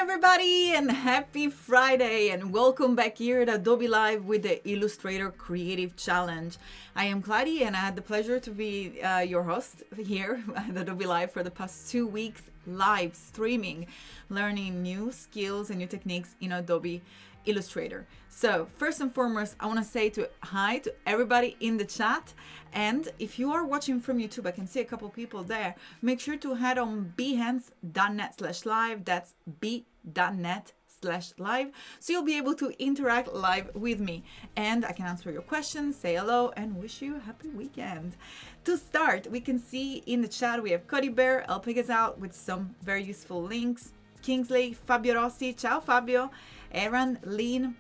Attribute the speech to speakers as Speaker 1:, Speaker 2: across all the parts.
Speaker 1: everybody, and happy Friday, and welcome back here at Adobe Live with the Illustrator Creative Challenge. I am Claudia, and I had the pleasure to be your host here at Adobe Live for the past 2 weeks, live streaming, learning new skills and new techniques in Adobe Illustrator. So first and foremost, I want to say hi to everybody in the chat. And if you are watching from YouTube, I can see a couple people there. Make sure to head on behance.net/live. That's b.net/live. So you'll be able to interact live with me, and I can answer your questions, say hello, and wish you a happy weekend. To start, we can see in the chat we have Cody Bear. I'll pick us out with some very useful links. Kingsley, Fabio Rossi, ciao Fabio, Aaron, Lean,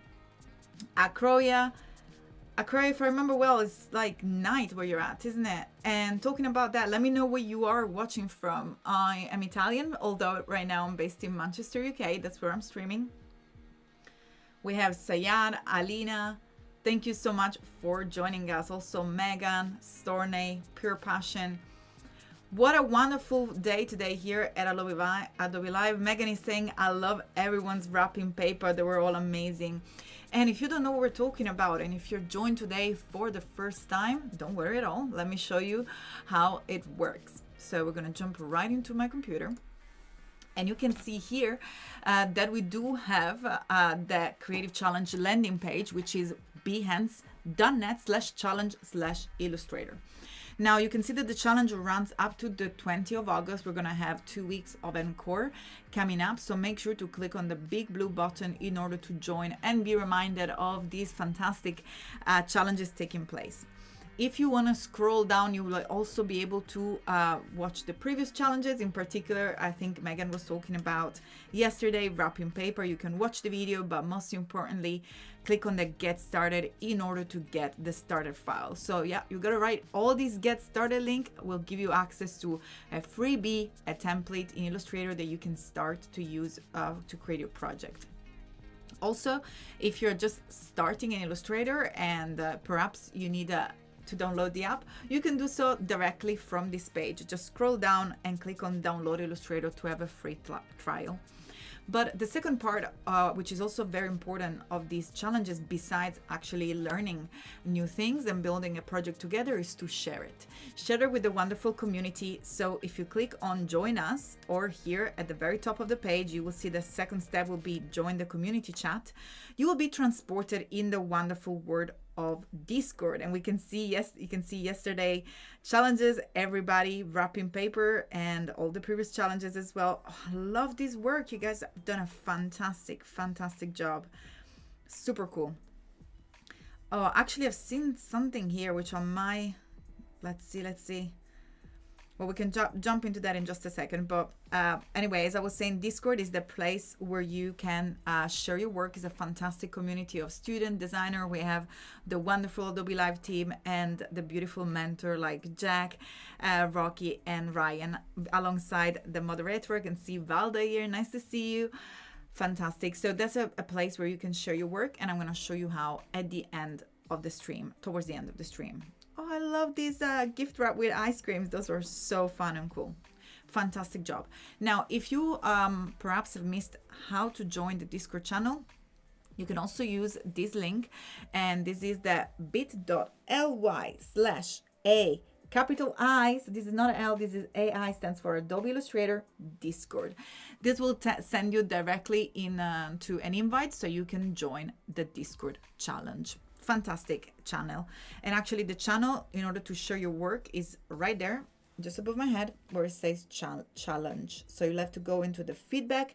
Speaker 1: Acroya, if I remember well, it's like night where you're at, isn't it? And talking about that, let me know where you are watching from. I am Italian, although right now I'm based in Manchester, UK. That's where I'm streaming. We have Sayad, Alina. Thank you so much for joining us. Also Megan, Storney, Pure Passion. What a wonderful day today here at Adobe Live. Megan is saying, I love everyone's wrapping paper. They were all amazing. And if you don't know what we're talking about, and if you're joined today for the first time, don't worry at all. Let me show you how it works. So we're going to jump right into my computer. And you can see here that we do have the Creative Challenge landing page, which is behance.net/challenge/illustrator. Now you can see that the challenge runs up to the 20th of August. We're going to have 2 weeks of encore coming up. So make sure to click on the big blue button in order to join and be reminded of these fantastic challenges taking place. If you want to scroll down, you will also be able to watch the previous challenges. In particular, I think Megan was talking about yesterday, wrapping paper. You can watch the video, but most importantly, click on the Get Started in order to get the started file. So yeah, you got to write all these Get Started link will give you access to a freebie, a template in Illustrator that you can start to use to create your project. Also, if you're just starting in Illustrator and perhaps you need to download the app, you can do so directly from this page. Just scroll down and click on Download Illustrator to have a free trial. But the second part, which is also very important of these challenges, besides actually learning new things and building a project together, is to share it. Share it with the wonderful community. So if you click on Join Us, or here at the very top of the page, you will see the second step will be Join the Community Chat. You will be transported in the wonderful world of Discord, and we can see, yes, you can see yesterday challenges, everybody wrapping paper, and all the previous challenges as well. Oh, I love this work. You guys have done a fantastic job. Super cool. Oh, actually I've seen something here which on my, let's see. Well, we can jump into that in just a second. But anyway, as I was saying, Discord is the place where you can share your work. It's a fantastic community of student designer. We have the wonderful Adobe Live team and the beautiful mentor like Jack, Rocky, and Ryan, alongside the moderator. I can see Valda here. Nice to see you. Fantastic. So that's a place where you can share your work, and I'm going to show you how at the end of the stream, towards the end of the stream. Oh, I love these gift wrap with ice creams. Those are so fun and cool. Fantastic job. Now, if you perhaps have missed how to join the Discord channel, you can also use this link. And this is the bit.ly/a capital I. So this is not an L, this is AI, stands for Adobe Illustrator Discord. This will send you directly to an invite so you can join the Discord challenge. Fantastic channel. And actually the channel, in order to share your work, is right there just above my head where it says challenge. So you'll have to go into the feedback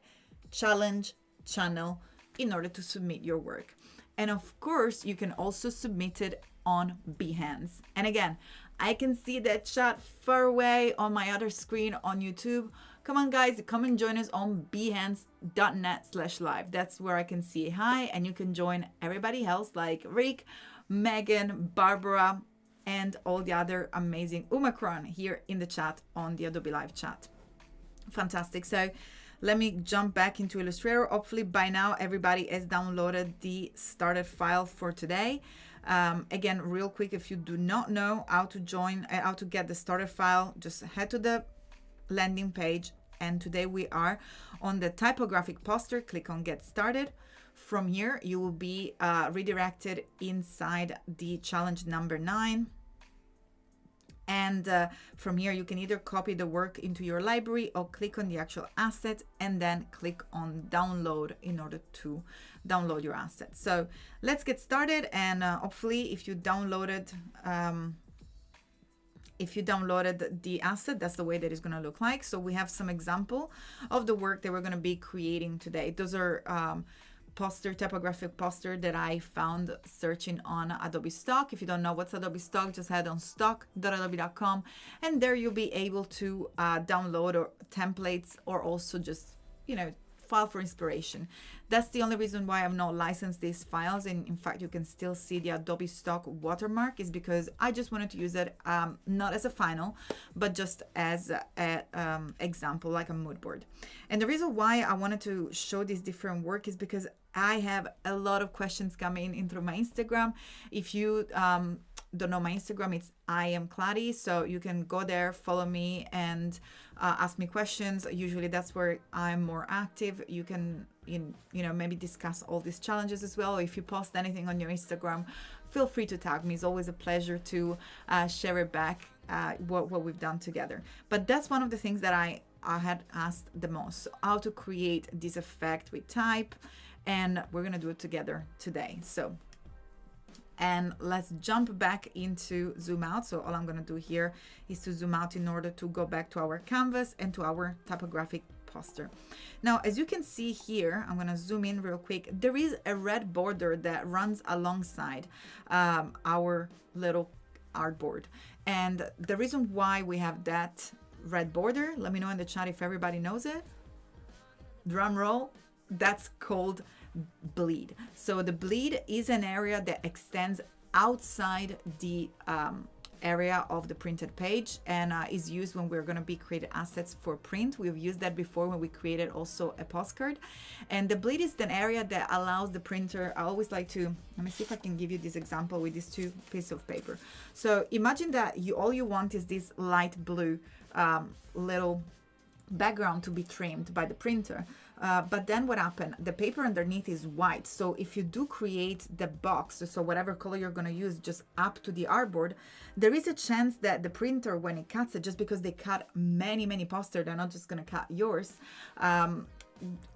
Speaker 1: challenge channel in order to submit your work. And of course you can also submit it on Behance. And again, I can see that chat far away on my other screen on YouTube. Come on guys, come and join us on behance.net/live. That's where I can see hi, and you can join everybody else like Rick, Megan, Barbara, and all the other amazing Omicron here in the chat on the Adobe Live chat. Fantastic. So let me jump back into Illustrator. Hopefully by now everybody has downloaded the started file for today. Again, real quick, if you do not know how to get the started file, just head to the landing page, and today we are on the typographic poster. Click on Get Started. From here, you will be redirected inside the challenge number 9. And from here, you can either copy the work into your library or click on the actual asset and then click on download in order to download your asset. So let's get started. And hopefully if you downloaded the asset, that's the way that it's going to look like. So we have some example of the work that we're going to be creating today. Those are typographic poster that I found searching on Adobe Stock. If you don't know what's Adobe Stock, just head on stock.adobe.com and there you'll be able to download or templates or also just, file for inspiration. That's the only reason why I've not licensed these files. And in fact, you can still see the Adobe Stock watermark is because I just wanted to use it not as a final, but just as an example, like a mood board. And the reason why I wanted to show this different work is because I have a lot of questions coming in through my Instagram. If you don't know my Instagram, it's I am Clady, so you can go there, follow me, and ask me questions. Usually that's where I'm more active. You can maybe discuss all these challenges as well. If you post anything on your Instagram, feel free to tag me. It's always a pleasure to share it back, what we've done together. But that's one of the things that I had asked the most, so how to create this effect with type, and we're gonna do it together today. And let's jump back into zoom out. So all I'm going to do here is to zoom out in order to go back to our canvas and to our typographic poster. Now, as you can see here, I'm going to zoom in real quick. There is a red border that runs alongside our little artboard. And the reason why we have that red border, let me know in the chat if everybody knows it. Drum roll. That's called bleed. So the bleed is an area that extends outside the area of the printed page and is used when we're going to be creating assets for print. We've used that before when we created also a postcard. And the bleed is an area that allows the printer. I always like to, let me see if I can give you this example with these 2 pieces of paper. So imagine that all you want is this light blue little background to be trimmed by the printer. But then what happened? The paper underneath is white. So if you do create the box, so whatever color you're going to use just up to the artboard, there is a chance that the printer, when it cuts it, just because they cut many posters, they're not just going to cut yours.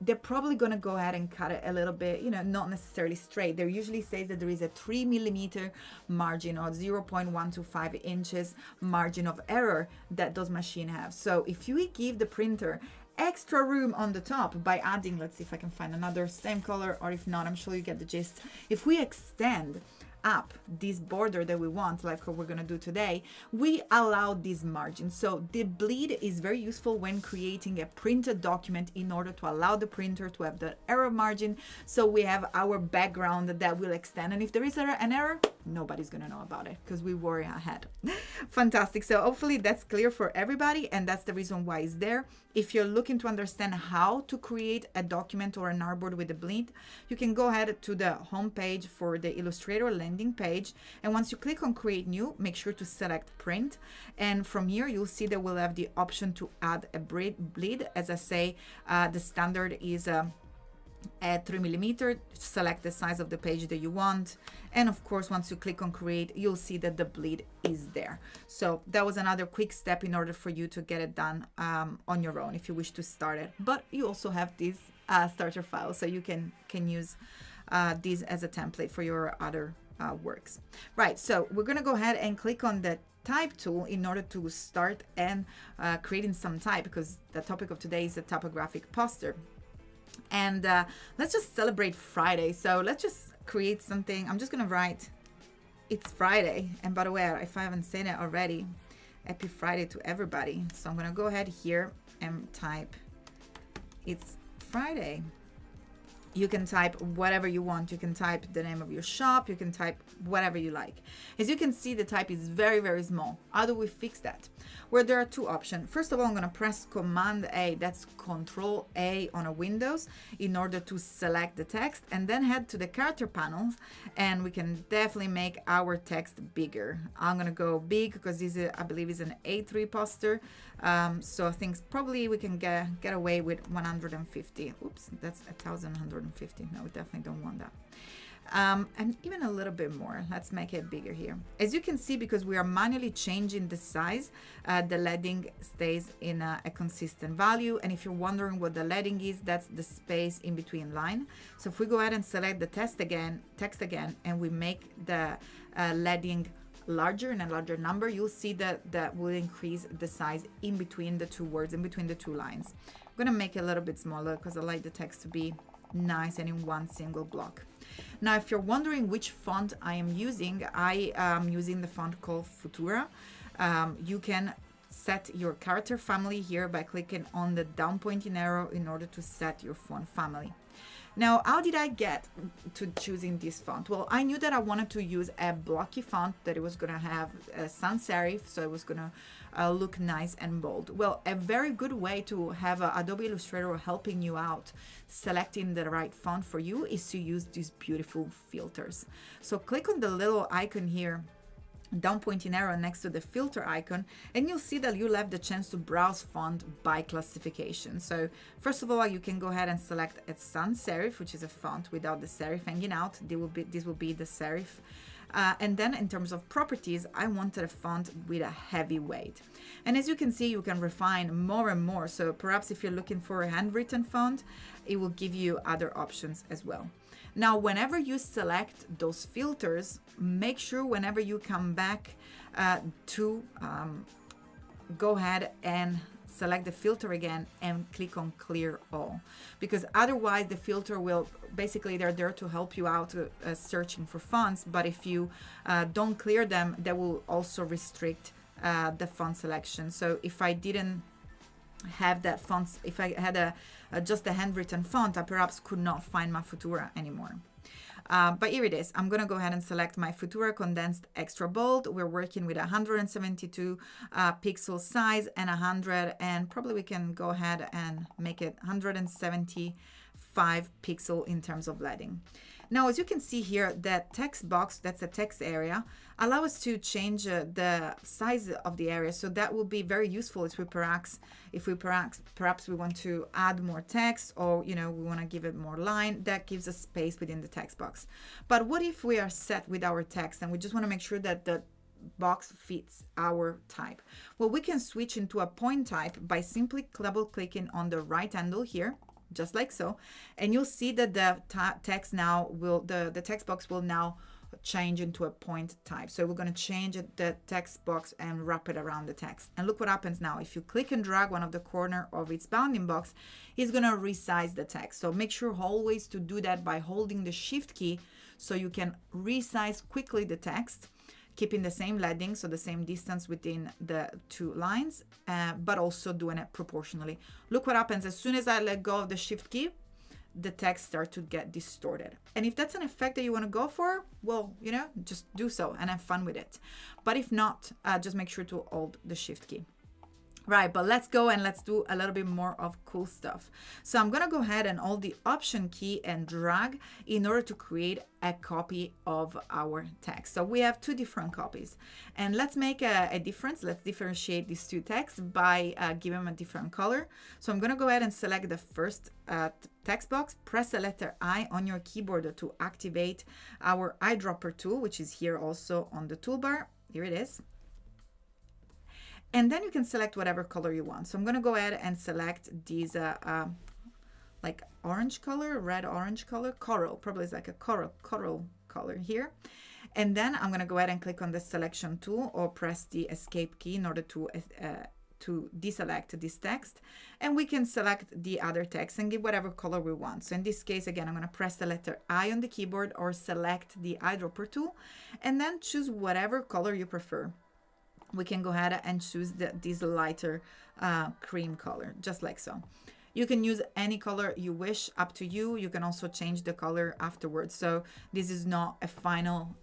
Speaker 1: They're probably going to go ahead and cut it a little bit, not necessarily straight. There usually says that there is a 3 millimeter margin or 0.125 inches margin of error that those machines have. So if you give the printer extra room on the top by adding, let's see if I can find another same color, or if not, I'm sure you get the gist. If we extend up this border that we want, like what we're going to do today, we allow this margin. So the bleed is very useful when creating a printed document in order to allow the printer to have the error margin. So we have our background that will extend, and if there is an error, nobody's going to know about it because we worry ahead. Fantastic. So hopefully that's clear for everybody, and that's the reason why it's there. If you're looking to understand how to create a document or an artboard with the bleed, you can go ahead to the home page for the Illustrator landing page. And once you click on Create New, make sure to select Print. And from here, you'll see that we'll have the option to add a bleed. As I say, the standard is at 3 millimeter. Select the size of the page that you want, and of course once you click on create, you'll see that the bleed is there. So that was another quick step in order for you to get it done on your own if you wish to start it. But you also have this starter file, so you can use these as a template for your other works. Right, so we're gonna go ahead and click on the type tool in order to start and creating some type, because the topic of today is a typographic poster. And let's just celebrate Friday. So let's just create something. I'm just gonna write, it's Friday. And by the way, if I haven't said it already, happy Friday to everybody. So I'm gonna go ahead here and type, it's Friday. You can type whatever you want. You can type the name of your shop. You can type whatever you like. As you can see, the type is very, very small. How do we fix that? Well, there are two options. First of all, I'm going to press Command A, that's Control A on a Windows, in order to select the text, and then head to the character panels, and we can definitely make our text bigger. I'm going to go big because this is, I believe, is an A3 poster. So I think probably we can get away with 150. Oops, that's 1,150. No, we definitely don't want that. And even a little bit more. Let's make it bigger here. As you can see, because we are manually changing the size, the leading stays in a consistent value. And if you're wondering what the leading is, that's the space in between line. So if we go ahead and select the text again, and we make the leading larger and a larger number, you'll see that will increase the size in between the two words, in between the two lines. I'm going to make it a little bit smaller because I like the text to be nice and in one single block. Now, if you're wondering which font I am using, I am using the font called Futura. You can set your character family here by clicking on the down pointing arrow in order to set your font family. Now, how did I get to choosing this font? Well, I knew that I wanted to use a blocky font, that it was going to have a sans serif, so it was going to look nice and bold. Well, a very good way to have Adobe Illustrator helping you out selecting the right font for you is to use these beautiful filters. So click on the little icon here, down pointing arrow next to the filter icon, and you'll see that you'll have the chance to browse font by classification. So first of all, you can go ahead and select a sans serif, which is a font without the serif hanging out. This will be the serif. And then in terms of properties, I wanted a font with a heavy weight. And as you can see, you can refine more and more. So perhaps if you're looking for a handwritten font, it will give you other options as well. Now, whenever you select those filters, make sure whenever you come back to go ahead and select the filter again and click on clear all, because otherwise the filter will basically, they're there to help you out searching for fonts, but if you don't clear them, they will also restrict the font selection. So if I didn't have that font, if I had just a handwritten font, I perhaps could not find my Futura anymore. But here it is. I'm going to go ahead and select my Futura Condensed Extra Bold. We're working with 172 pixel size and 100, and probably we can go ahead and make it 175 pixel in terms of leading. Now, as you can see here, that text box, that's a text area, allow us to change the size of the area. So that will be very useful if we perhaps we want to add more text, or we want to give it more line. That gives us space within the text box. But what if we are set with our text and we just want to make sure that the box fits our type? Well, we can switch into a point type by simply double clicking on the right handle here, just like so, and you'll see that the text now will, the text box will now change into a point type. So we're going to change the text box and wrap it around the text. And look what happens now. If you click and drag one of the corner of its bounding box, it's going to resize the text. So make sure always to do that by holding the Shift key, so you can resize quickly the text, keeping the same leading, so the same distance within the two lines, but also doing it proportionally. Look what happens as soon as I let go of the Shift key, the text starts to get distorted. And if that's an effect that you want to go for, well, just do so and have fun with it. But if not, just make sure to hold the Shift key. Right, but let's go and let's do a little bit more of cool stuff. So I'm going to go ahead and hold the Option key and drag in order to create a copy of our text. So we have two different copies, and let's make a difference. Let's differentiate these two texts by giving them a different color. So I'm going to go ahead and select the first text box, press the letter I on your keyboard to activate our eyedropper tool, which is here also on the toolbar. Here it is. And then you can select whatever color you want. So I'm going to go ahead and select these like orange color, red orange color, coral, probably is like a coral color here. And then I'm going to go ahead and click on the selection tool or press the escape key in order to deselect this text. And we can select the other text and give whatever color we want. So in this case, again, I'm going to press the letter I on the keyboard or select the eyedropper tool and then choose whatever color you prefer. We can go ahead and choose this lighter cream color, just like so. You can use any color you wish, up to you. You can also change the color afterwards. So this is not a final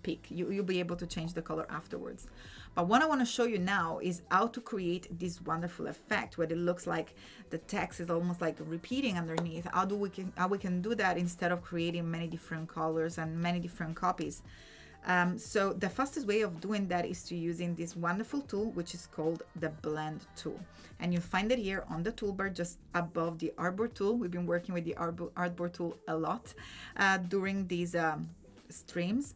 Speaker 1: pick. You'll be able to change the color afterwards. But what I want to show you now is how to create this wonderful effect where it looks like the text is almost like repeating underneath. How we can do that instead of creating many different colors and many different copies. So the fastest way of doing that is to using this wonderful tool, which is called the blend tool. And you find it here on the toolbar just above the artboard tool. We've been working with the artboard tool a lot during these streams.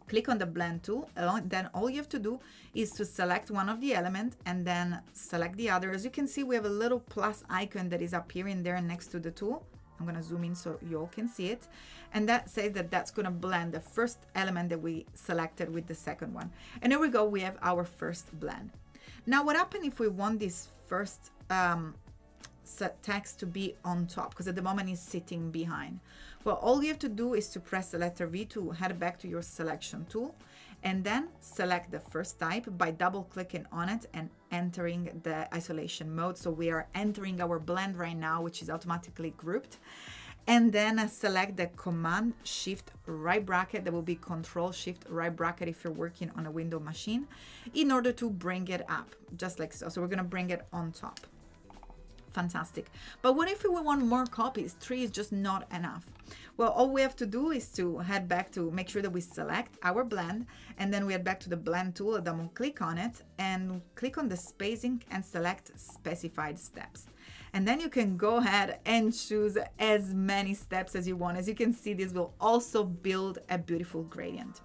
Speaker 1: Click on the blend tool. Then all you have to do is to select one of the elements and then select the other. As you can see, we have a little plus icon that is appearing there next to the tool. I'm going to zoom in so you all can see it. And that says that that's going to blend the first element that we selected with the second one. And here we go, we have our first blend. Now what happens if we want this first text to be on top, because at the moment it's sitting behind? Well, all you have to do is to press the letter V to head back to your selection tool, and then select the first type by double clicking on it and entering the isolation mode. So we are entering our blend right now, which is automatically grouped. And then select the Command Shift right bracket. That will be Control Shift right bracket if you're working on a Windows machine, in order to bring it up, just like so. So we're gonna bring it on top. Fantastic. But what if we want more copies? 3 is just not enough. Well, all we have to do is to head back to make sure that we select our blend, and then we head back to the blend tool, double click on it and click on the spacing and select specified steps. And then you can go ahead and choose as many steps as you want. As you can see, this will also build a beautiful gradient.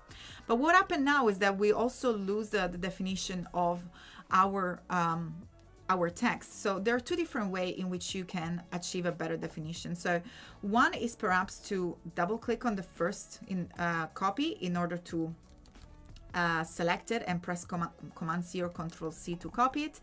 Speaker 1: But what happened now is that we also lose the definition of our text. So there are 2 different ways in which you can achieve a better definition. So one is perhaps to double click on the first copy in order to select it and press Command C or Control C to copy it,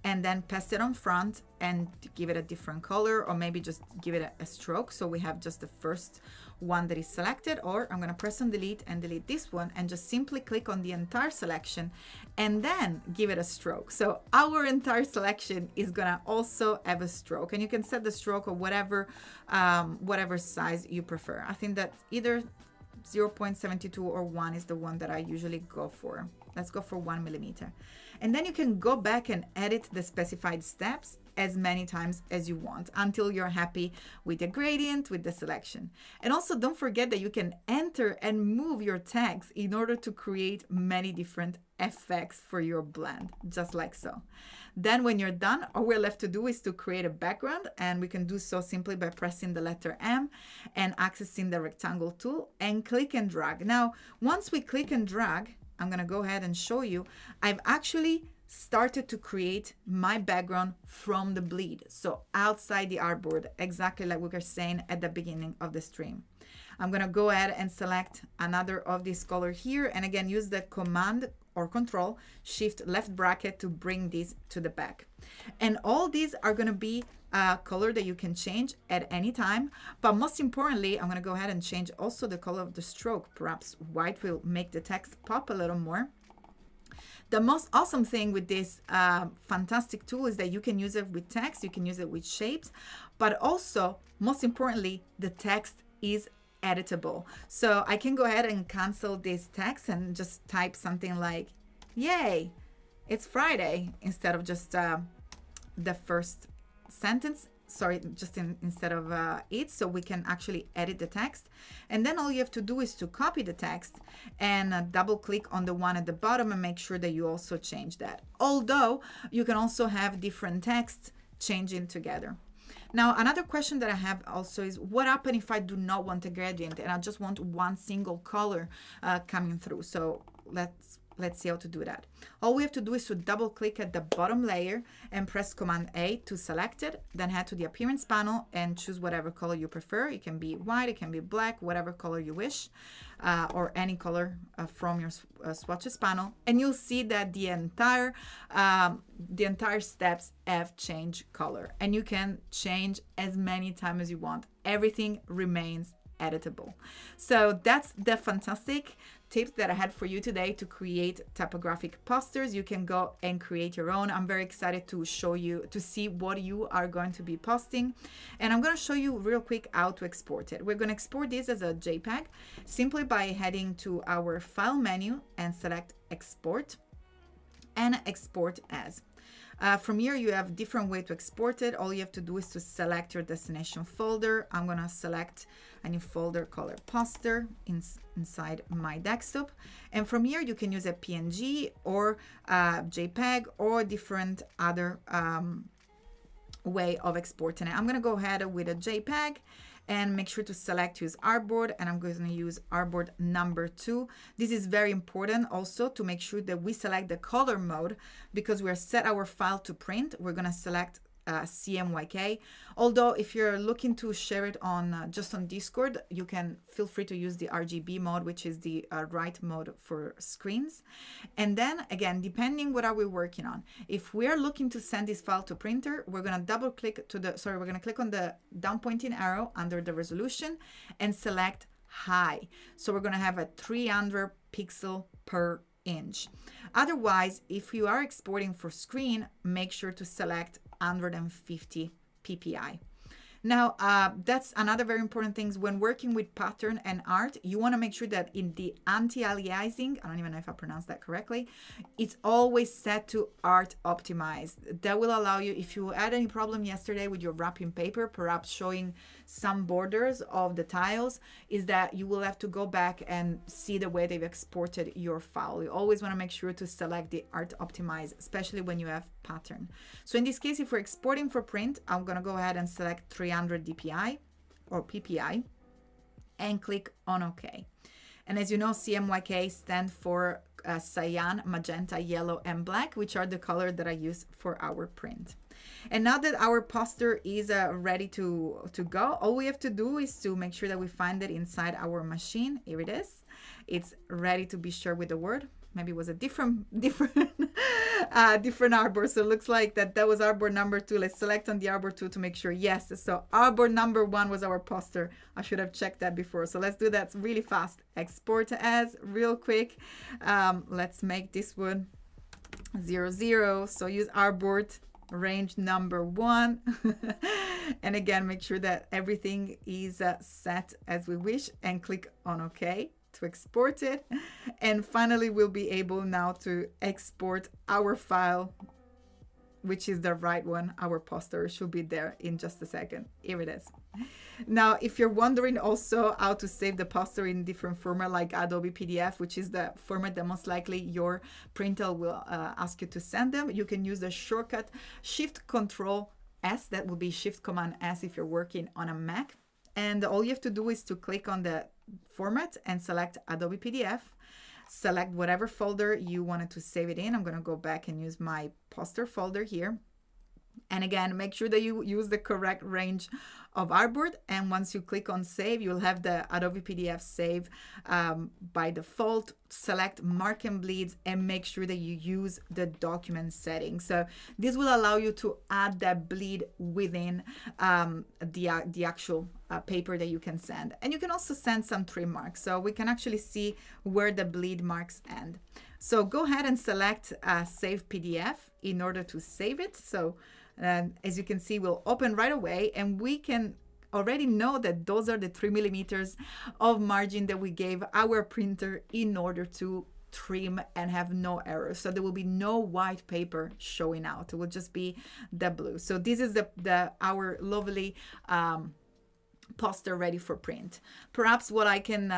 Speaker 1: and then paste it on front and give it a different color, or maybe just give it a stroke. So we have just the first one that is selected, or I'm going to press on delete and delete this one and just simply click on the entire selection and then give it a stroke. So our entire selection is going to also have a stroke, and you can set the stroke of whatever size you prefer. I think that either 0.72 or 1 is the one that I usually go for. Let's go for 1 millimeter. And then you can go back and edit the specified steps as many times as you want until you're happy with the gradient, with the selection. And also don't forget that you can enter and move your tags in order to create many different effects for your blend, just like so. Then when you're done, all we're left to do is to create a background, and we can do so simply by pressing the letter M and accessing the rectangle tool and click and drag. Now, once we click and drag, I'm going to go ahead and show you, I've actually started to create my background from the bleed. So outside the artboard, exactly like we were saying at the beginning of the stream. I'm going to go ahead and select another of this color here. And again, use the Command or Control Shift left bracket to bring this to the back. And all these are going to be a color that you can change at any time. But most importantly, I'm going to go ahead and change also the color of the stroke. Perhaps white will make the text pop a little more. The most awesome thing with this fantastic tool is that you can use it with text, you can use it with shapes, but also, most importantly, the text is editable. So I can go ahead and cancel this text and just type something like, yay, it's Friday, instead of just the first sentence. Sorry, just instead of it, so we can actually edit the text. And then all you have to do is to copy the text and double click on the one at the bottom and make sure that you also change that. Although you can also have different texts changing together. Now, another question that I have also is, what happens if I do not want a gradient and I just want one single color coming through? So let's see how to do that. All we have to do is to double click at the bottom layer and press Command A to select it, then head to the appearance panel and choose whatever color you prefer. It can be white, it can be black, whatever color you wish, or any color from your swatches panel. And you'll see that the entire steps have changed color, and you can change as many times as you want. Everything remains editable. So that's the fantastic tips that I had for you today to create typographic posters. You can go and create your own. I'm very excited to show you, to see what you are going to be posting. And I'm going to show you real quick how to export it. We're going to export this as a JPEG simply by heading to our file menu and select export and export as. From here, you have different way to export it. All you have to do is to select your destination folder. I'm gonna select a new folder called poster inside my desktop. And from here, you can use a PNG or JPEG or different other way of exporting it. I'm gonna go ahead with a JPEG and make sure to select use artboard, and I'm going to use artboard number 2. This is very important also to make sure that we select the color mode, because we're set our file to print. We're going to select CMYK. Although if you're looking to share it on just on Discord, you can feel free to use the RGB mode, which is the right mode for screens. And then again, depending what are we working on. If we're looking to send this file to printer, we're going to double click to the, we're going to click on the down pointing arrow under the resolution and select high. So we're going to have a 300 pixel per inch. Otherwise, if you are exporting for screen, make sure to select 150 ppi. Now, that's another very important thing. When working with pattern and art, you want to make sure that in the anti-aliasing, I don't even know if I pronounced that correctly, it's always set to art optimized. That will allow you, if you had any problem yesterday with your wrapping paper, perhaps showing some borders of the tiles, is that you will have to go back and see the way they've exported your file. You always want to make sure to select the art optimized, especially when you have pattern. So in this case, if we're exporting for print, I'm going to go ahead and select 300 dpi or ppi and click on OK. And as you know, CMYK stands for cyan, magenta, yellow, and black, which are the color that I use for our print. And now that our poster is ready to go, all we have to do is to make sure that we find it inside our machine. Here it is. It's ready to be shared with the Word. Maybe it was a different artboard. So it looks like that was artboard number 2. Let's select on the artboard 2 to make sure. Yes, so artboard number 1 was our poster. I should have checked that before. So let's do that really fast. Export as real quick. Let's make this one 00. So use artboard range number 1. And again, make sure that everything is set as we wish and click on OK to export it. And finally, we'll be able now to export our file, which is the right one. Our poster should be there in just a second. Here it is. Now, if you're wondering also how to save the poster in different format like Adobe PDF, which is the format that most likely your printer will ask you to send them, you can use the shortcut Shift-Control-S. That will be Shift-Command-S if you're working on a Mac. And all you have to do is to click on the format and select Adobe PDF. Select whatever folder you wanted to save it in. I'm going to go back and use my poster folder here. And again, make sure that you use the correct range of artboard. And once you click on save, you'll have the Adobe PDF save by default. Select mark and bleeds and make sure that you use the document settings. So this will allow you to add that bleed within the actual paper that you can send. And you can also send some trim marks. So we can actually see where the bleed marks end. So go ahead and select Save PDF in order to save it. So as you can see, we'll open right away, and we can already know that those are the 3 millimeters of margin that we gave our printer in order to trim and have no errors. So there will be no white paper showing out. It will just be the blue. So this is our lovely poster ready for print. Perhaps what I can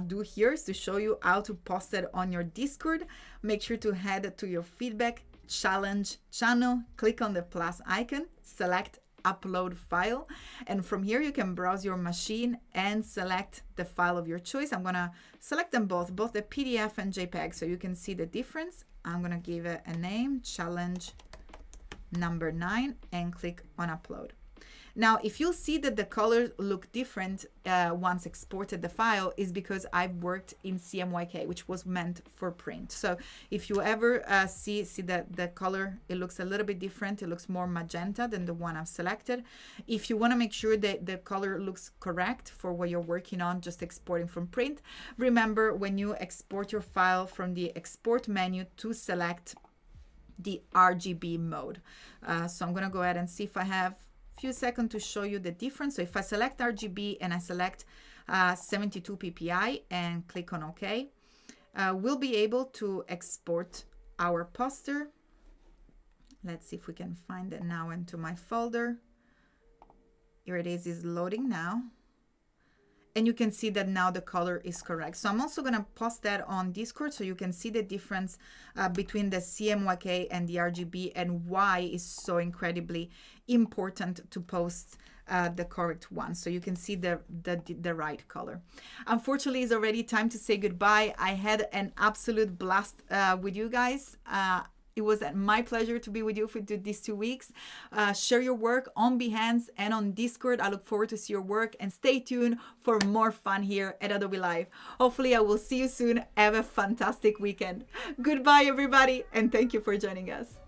Speaker 1: do here is to show you how to post it on your Discord. Make sure to head to your feedback challenge channel, click on the plus icon, select upload file, and from here you can browse your machine and select the file of your choice. I'm gonna select them both the PDF and JPEG, so you can see the difference. I'm gonna give it a name, challenge number 9, and click on upload. Now, if you'll see that the colors look different once exported the file, is because I've worked in CMYK, which was meant for print. So if you ever see that the color, it looks a little bit different. It looks more magenta than the one I've selected. If you want to make sure that the color looks correct for what you're working on, just exporting from print, remember when you export your file from the export menu to select the RGB mode. So I'm going to go ahead and see if I have few seconds to show you the difference. So if I select RGB and I select 72 ppi and click on OK, we'll be able to export our poster. Let's see if we can find it now into my folder. Here it is loading now. And you can see that now the color is correct. So I'm also going to post that on Discord so you can see the difference between the CMYK and the RGB and why it's so incredibly important to post the correct one, so you can see the right color. Unfortunately, it's already time to say goodbye. I had an absolute blast with you guys. It was my pleasure to be with you for these 2 weeks. Share your work on Behance and on Discord. I look forward to see your work, and stay tuned for more fun here at Adobe Live. Hopefully, I will see you soon. Have a fantastic weekend. Goodbye, everybody, and thank you for joining us.